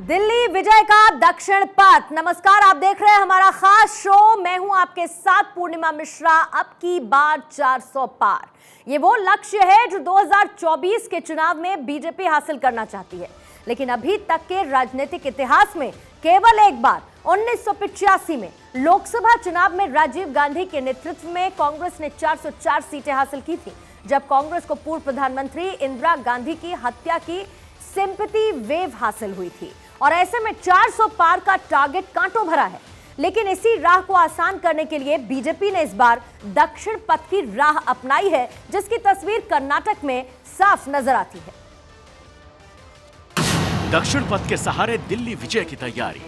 दिल्ली विजय का दक्षिण पथ। नमस्कार, आप देख रहे हैं हमारा खास शो। मैं हूं आपके साथ पूर्णिमा मिश्रा। अब की बार 400 पार, ये वो लक्ष्य है जो 2024 के चुनाव में बीजेपी हासिल करना चाहती है। लेकिन अभी तक के राजनीतिक इतिहास में केवल एक बार 1985 में लोकसभा चुनाव में राजीव गांधी के नेतृत्व में कांग्रेस ने 404 सीटें हासिल की थी, जब कांग्रेस को पूर्व प्रधानमंत्री इंदिरा गांधी की हत्या की सिंपैथी वेव हासिल हुई थी। और ऐसे में 400 पार का टारगेट कांटों भरा है। लेकिन इसी राह को आसान करने के लिए बीजेपी ने इस बार दक्षिण पथ की राह अपनाई है, जिसकी तस्वीर कर्नाटक में साफ नजर आती है। दक्षिण पथ के सहारे दिल्ली विजय की तैयारी।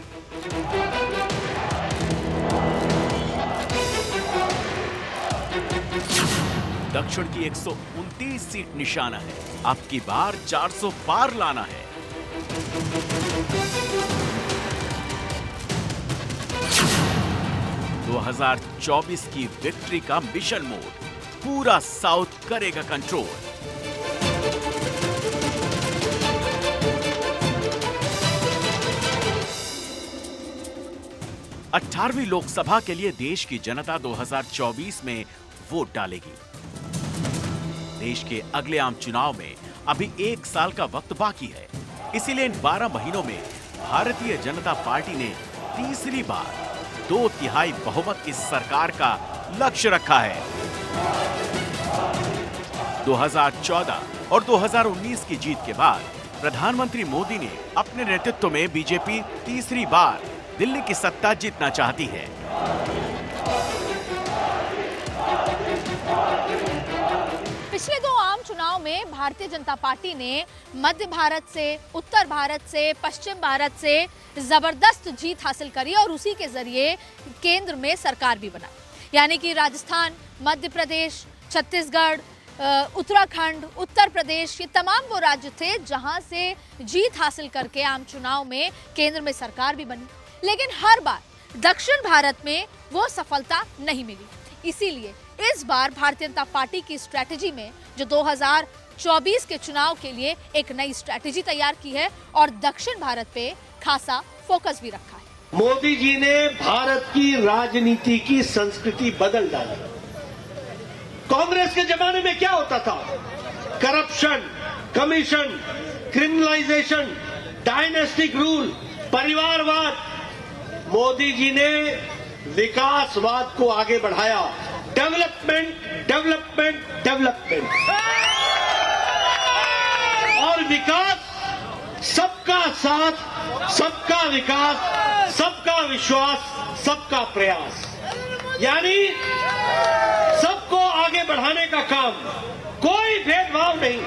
दक्षिण की 129 सीट निशाना है। अब की बार 400 पार लाना है। – 2024 की विक्ट्री का मिशन मोड, पूरा साउथ करेगा कंट्रोल। अठारहवीं लोकसभा के लिए देश की जनता 2024 में वोट डालेगी। देश के अगले आम चुनाव में अभी 1 साल का वक्त बाकी है। इसीलिए इन 12 महीनों में भारतीय जनता पार्टी ने तीसरी बार 2/3 बहुमत की सरकार का लक्ष्य रखा है। 2014 और 2019 की जीत के बाद प्रधानमंत्री मोदी ने अपने नेतृत्व में बीजेपी तीसरी बार दिल्ली की सत्ता जीतना चाहती है। पिछले 2 आम चुनाव में भारतीय जनता पार्टी ने मध्य भारत से, उत्तर भारत से, पश्चिम भारत से जबरदस्त जीत हासिल करी और उसी के जरिए केंद्र में सरकार भी बनाई। यानी कि राजस्थान, मध्य प्रदेश, छत्तीसगढ़, उत्तराखंड, उत्तर प्रदेश, ये तमाम वो राज्य थे जहां से जीत हासिल करके आम चुनाव में केंद्र में सरकार भी बनी। लेकिन हर बार दक्षिण भारत में वो सफलता नहीं मिली। इसीलिए इस बार भारतीय जनता पार्टी की स्ट्रैटेजी में जो 2024 के चुनाव के लिए एक नई स्ट्रैटेजी तैयार की है और दक्षिण भारत पे खासा फोकस भी रखा है। मोदी जी ने भारत की राजनीति की संस्कृति बदल डाली। कांग्रेस के जमाने में क्या होता था? Corruption, commission, criminalisation, dynastic rule, परिवारवाद। मोदी जी ने विकासवाद को आगे बढ़ाया। Development, development, development. और विकास, सबका साथ, सबका विकास, सबका विश्वास, सबका प्रयास। यानी सबको आगे बढ़ाने का काम, कोई भेदभाव नहीं।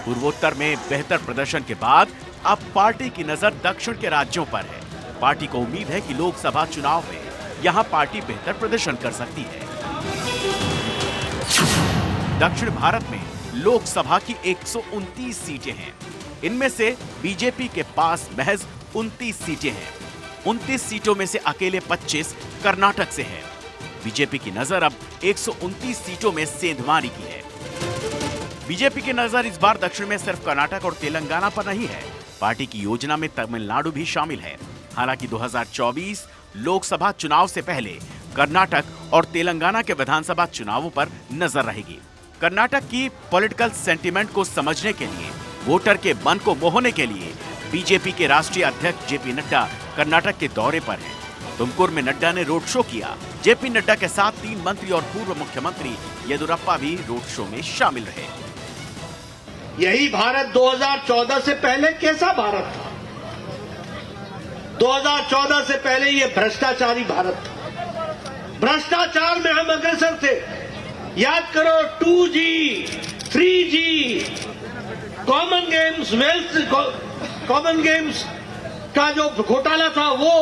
पूर्वोत्तर में बेहतर प्रदर्शन के बाद अब पार्टी की नजर दक्षिण के राज्यों पर है। पार्टी को उम्मीद है कि लोकसभा चुनाव में यहां पार्टी बेहतर प्रदर्शन कर सकती है। दक्षिण भारत में लोकसभा की 129 सीटें हैं। इनमें से बीजेपी के पास महज 29 सीटें हैं। 29 सीटों में से अकेले 25 कर्नाटक से हैं। बीजेपी की नजर अब 129 सीटों में सेंधमारी की है। बीजेपी की नजर इस बार दक्षिण में सिर्फ कर्नाटक और तेलंगाना पर नहीं है। पार्टी की योजना में तमिलनाडु भी शामिल है। हालांकि 2024 लोकसभा चुनाव से पहले कर्नाटक और तेलंगाना के विधानसभा चुनावों पर नजर रहेगी। कर्नाटक की पॉलिटिकल सेंटिमेंट को समझने के लिए, वोटर के मन को मोहने के लिए बीजेपी के राष्ट्रीय अध्यक्ष जेपी नड्डा कर्नाटक के दौरे पर हैं। तुमकुर में नड्डा ने रोड शो किया। जेपी नड्डा के साथ 3 मंत्री और पूर्व मुख्यमंत्री येदुरप्पा भी रोड शो में शामिल रहे। यही भारत 2014 से पहले कैसा भारत था? 2014 से पहले ये भ्रष्टाचारी भारत था। भ्रष्टाचार में हम अग्रसर थे। याद करो 2G, 3G, common games, wealth common games का जो घोटाला था वो,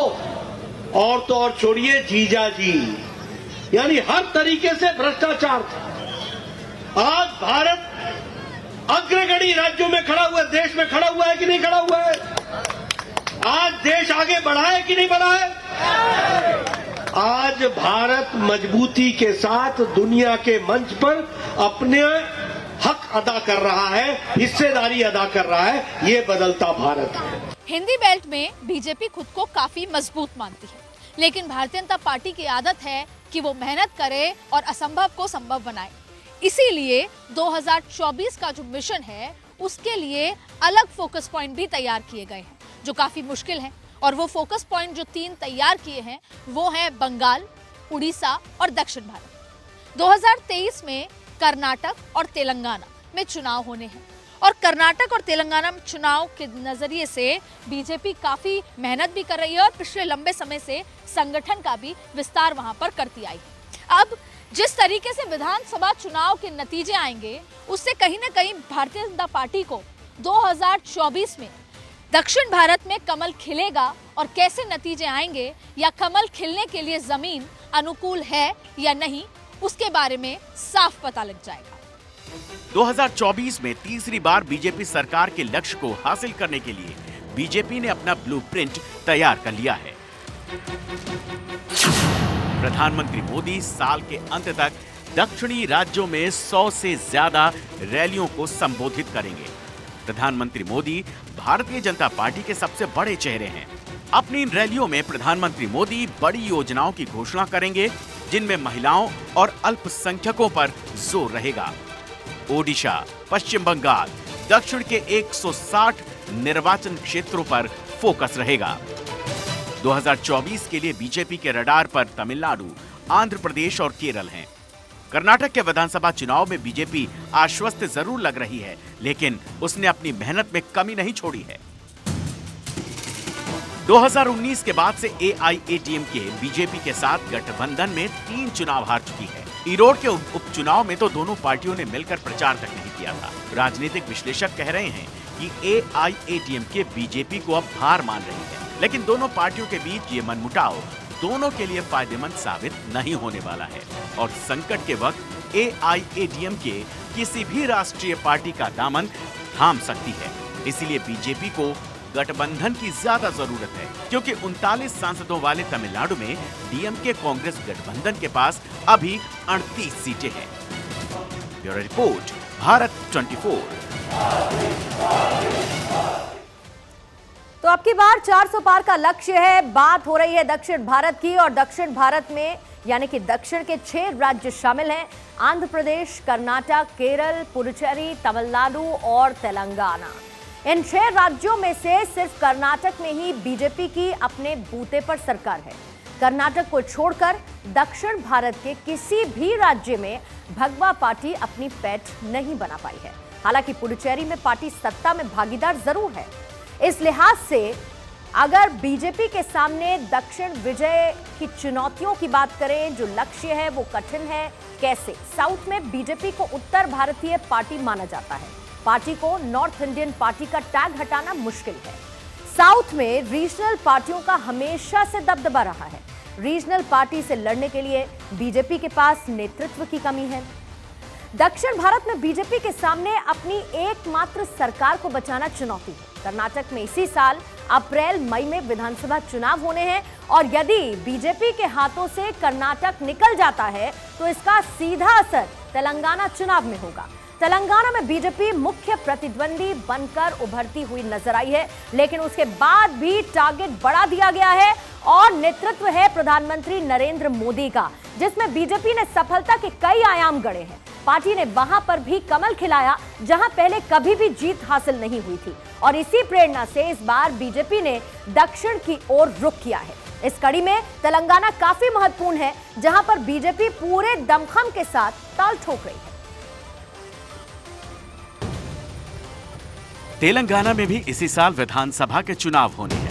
और तो और छोड़िए जीजा जी, यानी हर तरीके से भ्रष्टाचार था। आज भारत अग्रगणी राज्यों में खड़ा हुआ, देश में खड़ा हुआ है कि नहीं खड़ा हुआ है? आज देश आगे बढ़ा है कि नहीं बढ़ा है? आज भारत मजबूती के साथ दुनिया के मंच पर अपने हक अदा कर रहा है, हिस्सेदारी अदा कर रहा है। ये बदलता भारत है। हिंदी बेल्ट में बीजेपी खुद को काफी मजबूत मानती है, लेकिन भारतीय जनता पार्टी की आदत है कि वो मेहनत करे और असंभव को संभव बनाए। इसीलिए 2024 का जो मिशन है उसके लिए अलग फोकस पॉइंट भी तैयार किए गए हैं जो काफी मुश्किल है। और वो फोकस पॉइंट जो 3 तैयार किए हैं वो है बंगाल, उड़ीसा और दक्षिण भारत। 2023 में कर्नाटक और तेलंगाना में चुनाव होने हैं और कर्नाटक और तेलंगाना में चुनाव के नजरिए से बीजेपी काफी मेहनत भी कर रही है और पिछले लंबे समय से संगठन का भी विस्तार वहां पर करती आई है। अब जिस तरीके से विधानसभा चुनाव के नतीजे आएंगे उससे कहीं ना कहीं भारतीय जनता पार्टी को 2024 में दक्षिण भारत में कमल खिलेगा और कैसे नतीजे आएंगे या कमल खिलने के लिए जमीन अनुकूल है या नहीं, उसके बारे में साफ पता लग जाएगा। 2024 में तीसरी बार बीजेपी सरकार के लक्ष्य को हासिल करने के लिए बीजेपी ने अपना ब्लूप्रिंट तैयार कर लिया है। प्रधानमंत्री मोदी साल के अंत तक दक्षिणी राज्यों में 100 से ज्यादा रैलियों को संबोधित करेंगे। प्रधानमंत्री मोदी भारतीय जनता पार्टी के सबसे बड़े चेहरे हैं। अपनी इन रैलियों में प्रधानमंत्री मोदी बड़ी योजनाओं की घोषणा करेंगे जिनमें महिलाओं और अल्पसंख्यकों पर जोर रहेगा। ओडिशा, पश्चिम बंगाल, दक्षिण के 160 निर्वाचन क्षेत्रों पर फोकस रहेगा। 2024 के लिए बीजेपी के रडार पर तमिलनाडु, आंध्र प्रदेश और केरल हैं। कर्नाटक के विधानसभा चुनाव में बीजेपी आश्वस्त जरूर लग रही है, लेकिन उसने अपनी मेहनत में कमी नहीं छोड़ी है। 2019 के बाद से AIADMK बीजेपी के साथ गठबंधन में 3 चुनाव हार चुकी है। ईरोड के उपचुनाव में तो दोनों पार्टियों ने मिलकर प्रचार तक नहीं किया था। राजनीतिक विश्लेषक कह रहे हैं कि AIADMK बीजेपी को अब हार मान रही है, लेकिन दोनों पार्टियों के बीच ये मनमुटाव दोनों के लिए फायदेमंद साबित नहीं होने वाला है और संकट के वक्त AIADMK किसी भी राष्ट्रीय पार्टी का दामन थाम सकती है। इसीलिए बीजेपी को गठबंधन की ज्यादा जरूरत है, क्योंकि 39 सांसदों वाले तमिलनाडु में DMK कांग्रेस गठबंधन के पास अभी 38 सीटें हैं। Bureau report, Bharat 24। तो अब की बार 400 पार का लक्ष्य है। बात हो रही है दक्षिण भारत की और दक्षिण भारत में यानी कि दक्षिण के 6 राज्य शामिल हैं: आंध्र प्रदेश, कर्नाटक, केरल, पुडुचेरी, तमिलनाडु और तेलंगाना। इन 6 राज्यों में से सिर्फ कर्नाटक में ही बीजेपी की अपने बूते पर सरकार है। कर्नाटक को छोड़कर दक्षिण भारत के किसी भी राज्य में भगवा पार्टी अपनी पैठ नहीं बना पाई है। हालांकि पुडुचेरी में पार्टी सत्ता में भागीदार जरूर है। इस लिहाज से अगर बीजेपी के सामने दक्षिण विजय की चुनौतियों की बात करें, जो लक्ष्य है वो कठिन है। कैसे? साउथ में बीजेपी को उत्तर भारतीय पार्टी माना जाता है। पार्टी को नॉर्थ इंडियन पार्टी का टैग हटाना मुश्किल है। साउथ में रीजनल पार्टियों का हमेशा से दबदबा रहा है। रीजनल पार्टी से लड़ने के लिए बीजेपी के पास नेतृत्व की कमी है। दक्षिण भारत में बीजेपी के सामने अपनी एकमात्र सरकार को बचाना चुनौती है। कर्नाटक में इसी साल अप्रैल मई में विधानसभा चुनाव होने हैं और यदि बीजेपी के हाथों से कर्नाटक निकल जाता है तो इसका सीधा असर तेलंगाना चुनाव में होगा। तेलंगाना में बीजेपी मुख्य प्रतिद्वंदी बनकर उभरती हुई नजर आई है, लेकिन उसके बाद भी टारगेट बढ़ा दिया गया है और नेतृत्व है प्रधानमंत्री नरेंद्र मोदी का, जिसमें बीजेपी ने सफलता के कई आयाम गढ़े हैं। पार्टी ने वहां पर भी कमल खिलाया जहां पहले कभी भी जीत हासिल नहीं हुई थी और इसी प्रेरणा से इस बार बीजेपी ने दक्षिण की ओर रुख किया है। इस कड़ी में तेलंगाना काफी महत्वपूर्ण है, जहां पर बीजेपी पूरे दमखम के साथ ताल ठोक रही है। तेलंगाना में भी इसी साल विधानसभा के चुनाव होने हैं।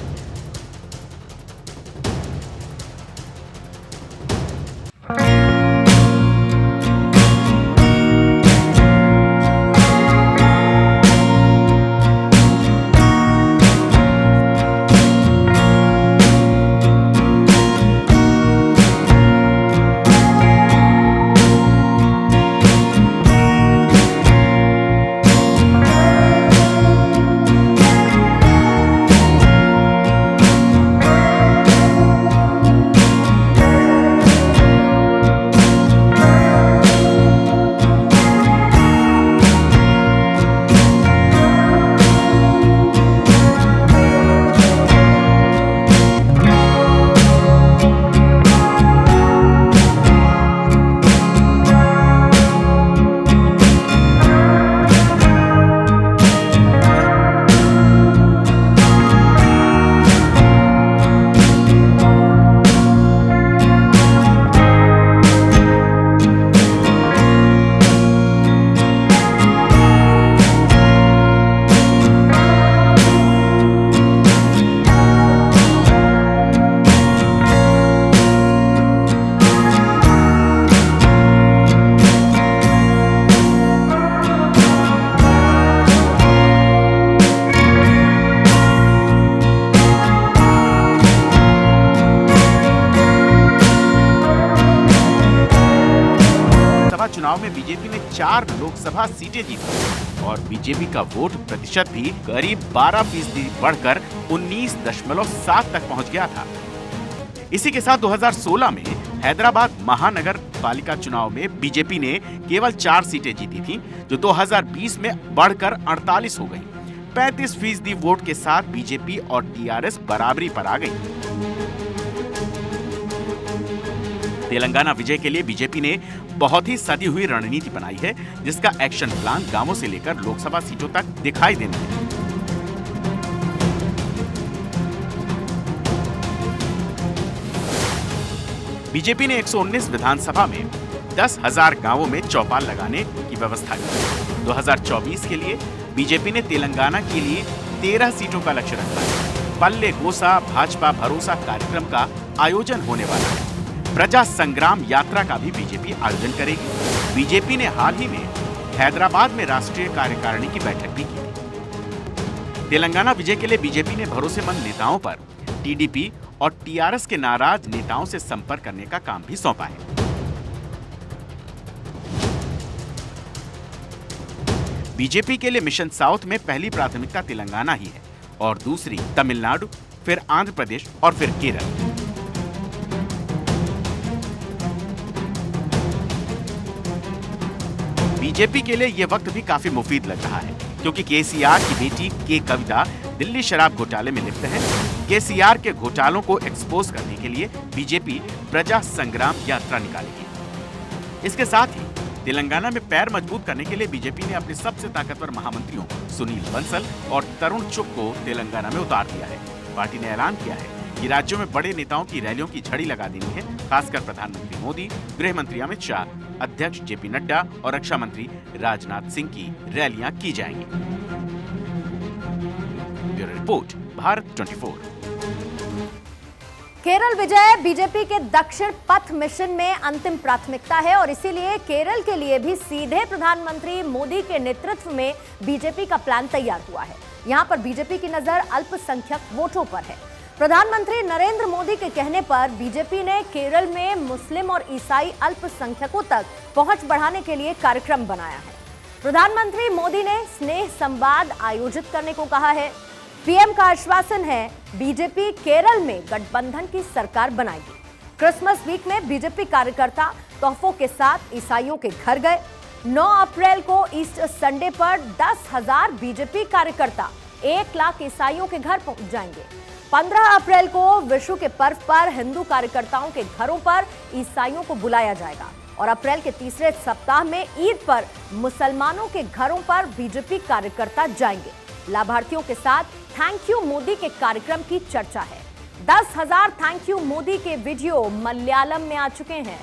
विधानसभा चुनाव में बीजेपी ने 4 लोकसभा सीटें जीती और बीजेपी का वोट प्रतिशत भी करीब 12% बढ़कर 19.7 तक पहुंच गया था। इसी के साथ 2016 में हैदराबाद महानगर पालिका चुनाव में बीजेपी ने केवल 4 सीटें जीती थी, जो 2020 में बढ़कर 48 हो गई। 35% वोट के साथ बीजेपी और टीआरएस बराबरी पर आ गई। तेलंगाना विजय के लिए बीजेपी ने बहुत ही सदी हुई रणनीति बनाई है, जिसका एक्शन प्लान गांवों से लेकर लोकसभा सीटों तक दिखाई देने लगा। बीजेपी ने 119 विधानसभा में 10,000 गांवों में चौपाल लगाने की व्यवस्था की। 2024 के लिए बीजेपी ने तेलंगाना के लिए 13 सीटों का लक्ष्य रखा है। पल्ले गोसा भाजपा भरोसा कार्यक्रम का आयोजन होने वाला है। प्रजा संग्राम यात्रा का भी बीजेपी आयोजन करेगी। बीजेपी ने हाल ही में हैदराबाद में राष्ट्रीय कार्यकारिणी की बैठक भी की थी। तेलंगाना विजय के लिए बीजेपी ने भरोसेमंद नेताओं पर टीडीपी और टीआरएस के नाराज नेताओं से संपर्क करने का काम भी सौंपा है। बीजेपी के लिए मिशन साउथ में पहली प्राथमिकता तेलंगाना ही है और दूसरी तमिलनाडु, फिर आंध्र प्रदेश और फिर केरल। बीजेपी के लिए यह वक्त भी काफी मुफीद लग रहा है, क्योंकि केसीआर की बेटी के कविता दिल्ली शराब घोटाले में लिप्त है। केसीआर के घोटालों को एक्सपोज करने के लिए बीजेपी प्रजा संग्राम यात्रा निकालेगी। इसके साथ ही तेलंगाना में पैर मजबूत करने के लिए बीजेपी ने अपने सबसे ताकतवर महामंत्रियों सुनील बंसल और तरुण चुग को तेलंगाना में उतार दिया है। पार्टी ने ऐलान किया है कि राज्यों में बड़े नेताओं की रैलियों की झड़ी लगा देनी है। खासकर प्रधानमंत्री मोदी, गृह मंत्री अमित शाह, अध्यक्ष जेपी नड्डा और रक्षा मंत्री राजनाथ सिंह की रैलियां की जाएंगी। Bureau report, Bharat 24। केरल विजय बीजेपी के दक्षिण पथ मिशन में अंतिम प्राथमिकता है और इसीलिए केरल के लिए भी सीधे प्रधानमंत्री मोदी के नेतृत्व में बीजेपी का प्लान तैयार हुआ है। यहां पर बीजेपी की नजर अल्पसंख्यक वोटों पर है। प्रधानमंत्री नरेंद्र मोदी के कहने पर बीजेपी ने केरल में मुस्लिम और ईसाई अल्पसंख्यकों तक पहुंच बढ़ाने के लिए कार्यक्रम बनाया है। प्रधानमंत्री मोदी ने स्नेह संवाद आयोजित करने को कहा है। पीएम का आश्वासन है, बीजेपी केरल में गठबंधन की सरकार बनाएगी। क्रिसमस वीक में बीजेपी कार्यकर्ता तोहफों के साथ ईसाइयों के घर गए। 9 अप्रैल को ईस्टर संडे पर 10,000 बीजेपी कार्यकर्ता 1 लाख ईसाइयों के घर पहुंच जाएंगे। 15 अप्रैल को विशु के पर्व पर हिंदू कार्यकर्ताओं के घरों पर ईसाइयों को बुलाया जाएगा और अप्रैल के तीसरे सप्ताह में ईद पर मुसलमानों के घरों पर बीजेपी कार्यकर्ता जाएंगे। लाभार्थियों के साथ थैंक यू मोदी के कार्यक्रम की चर्चा है। 10,000 थैंक यू मोदी के वीडियो मलयालम में आ चुके हैं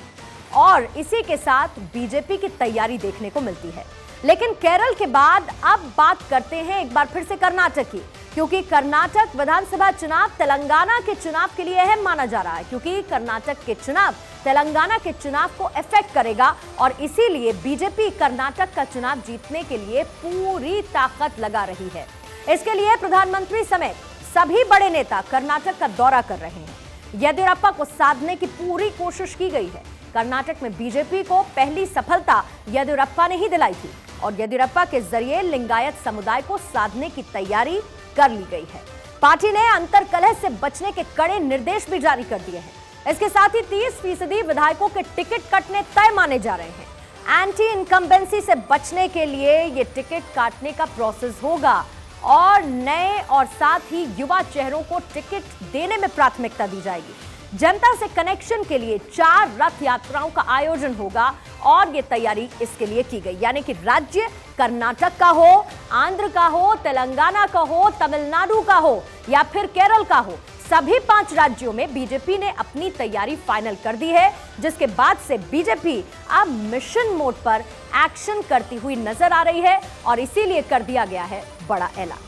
और इसी के साथ बीजेपी की तैयारी देखने को मिलती है। लेकिन केरल के बाद अब बात करते हैं एक बार फिर से कर्नाटक की, क्योंकि कर्नाटक विधानसभा चुनाव तेलंगाना के चुनाव के लिए अहम माना जा रहा है, क्योंकि कर्नाटक के चुनाव तेलंगाना के चुनाव को इफेक्ट करेगा और इसीलिए बीजेपी कर्नाटक का चुनाव जीतने के लिए पूरी ताकत लगा रही है। इसके लिए प्रधानमंत्री समेत सभी बड़े नेता कर्नाटक का दौरा कर रहे हैं। येदियुरप्पा को साधने की पूरी कोशिश की गई है। कर्नाटक में बीजेपी को पहली सफलता येदियुरप्पा ने ही दिलाई थी और येदियुरप्पा के जरिए लिंगायत समुदाय को साधने की तैयारी कर ली गई है। पार्टी ने अंतरकलह से बचने के कड़े निर्देश भी जारी कर दिए हैं। इसके साथ ही 30% विधायकों के टिकट कटने तय माने जा रहे हैं। एंटी इनकम्बेंसी से बचने के लिए ये टिकट काटने का प्रोसेस होगा और नए और साथ ही युवा चेहरों को टिकट देने में प्राथमिकता दी जाएगी। जनता से कनेक्शन के लिए 4 रथ यात्राओं का आयोजन होगा और ये तैयारी इसके लिए की गई, यानी कि राज्य कर्नाटक का हो, आंध्र का हो, तेलंगाना का हो, तमिलनाडु का हो या फिर केरल का हो, सभी 5 राज्यों में बीजेपी ने अपनी तैयारी फाइनल कर दी है, जिसके बाद से बीजेपी अब मिशन मोड पर एक्शन करती हुई नजर आ रही है और इसीलिए कर दिया गया है बड़ा ऐलान।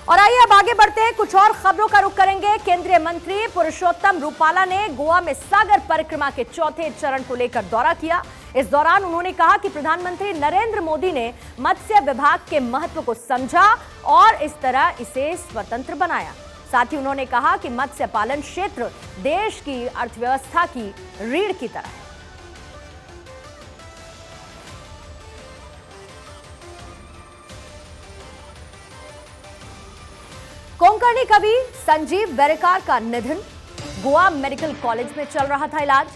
और आइए अब आगे बढ़ते हैं, कुछ और खबरों का रुख करेंगे। केंद्रीय मंत्री पुरुषोत्तम रूपाला ने गोवा में सागर परिक्रमा के 4थे चरण को लेकर दौरा किया। इस दौरान उन्होंने कहा कि प्रधानमंत्री नरेंद्र मोदी ने मत्स्य विभाग के महत्व को समझा और इस तरह इसे स्वतंत्र बनाया। साथ ही उन्होंने कहा कि मत्स्य पालन क्षेत्र देश की अर्थव्यवस्था की रीढ़ की तरह है। कोंकणी कवि संजीव वेरेकार का निधन। गोवा मेडिकल कॉलेज में चल रहा था इलाज।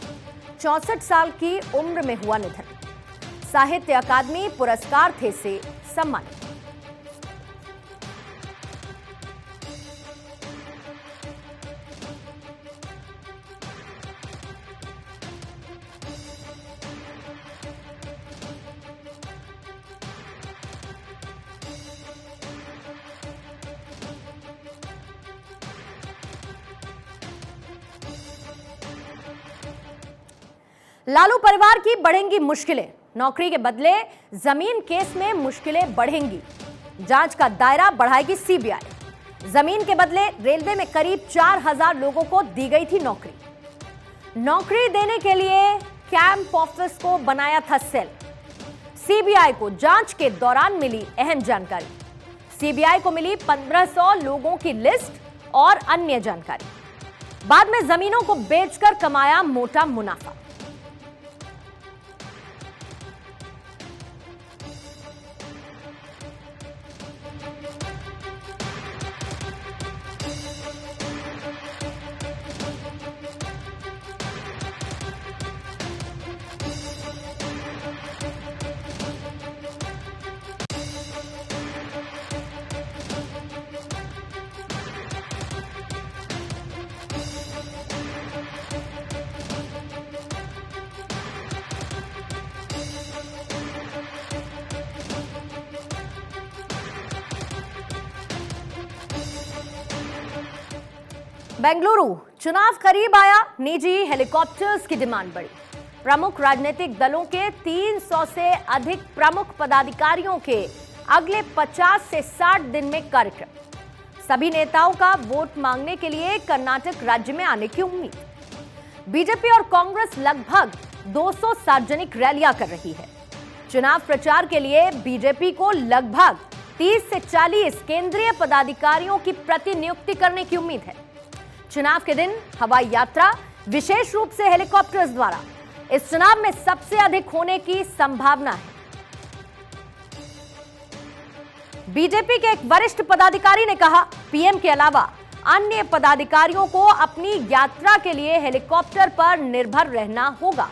64 साल की उम्र में हुआ निधन। साहित्य अकादमी पुरस्कार थे से सम्मानित। लालू परिवार की बढ़ेंगी मुश्किलें। नौकरी के बदले जमीन केस में मुश्किलें बढ़ेंगी। जांच का दायरा बढ़ाएगी सीबीआई। जमीन के बदले रेलवे में करीब 4000 लोगों को दी गई थी नौकरी। नौकरी देने के लिए कैंप ऑफिस को बनाया था सेल। सीबीआई को जांच के दौरान मिली अहम जानकारी। सीबीआई को मिली 1500 लोगों की लिस्ट और अन्य जानकारी। बाद में जमीनों को बेचकर कमाया मोटा मुनाफा। बेंगलुरु चुनाव करीब आया, निजी हेलीकॉप्टर्स की डिमांड बढ़ी। प्रमुख राजनीतिक दलों के 300 से अधिक प्रमुख पदाधिकारियों के अगले 50 से 60 दिन में कार्यक्रम। सभी नेताओं का वोट मांगने के लिए कर्नाटक राज्य में आने की उम्मीद। बीजेपी और कांग्रेस लगभग 200 सार्वजनिक रैलियां कर रही है। चुनाव प्रचार के लिए बीजेपी को लगभग 30 से 40 केंद्रीय पदाधिकारियों की प्रतिनियुक्ति करने की उम्मीद है। चुनाव के दिन हवाई यात्रा, विशेष रूप से हेलीकॉप्टर्स द्वारा, इस चुनाव में सबसे अधिक होने की संभावना है। बीजेपी के एक वरिष्ठ पदाधिकारी ने कहा, पीएम के अलावा अन्य पदाधिकारियों को अपनी यात्रा के लिए हेलीकॉप्टर पर निर्भर रहना होगा।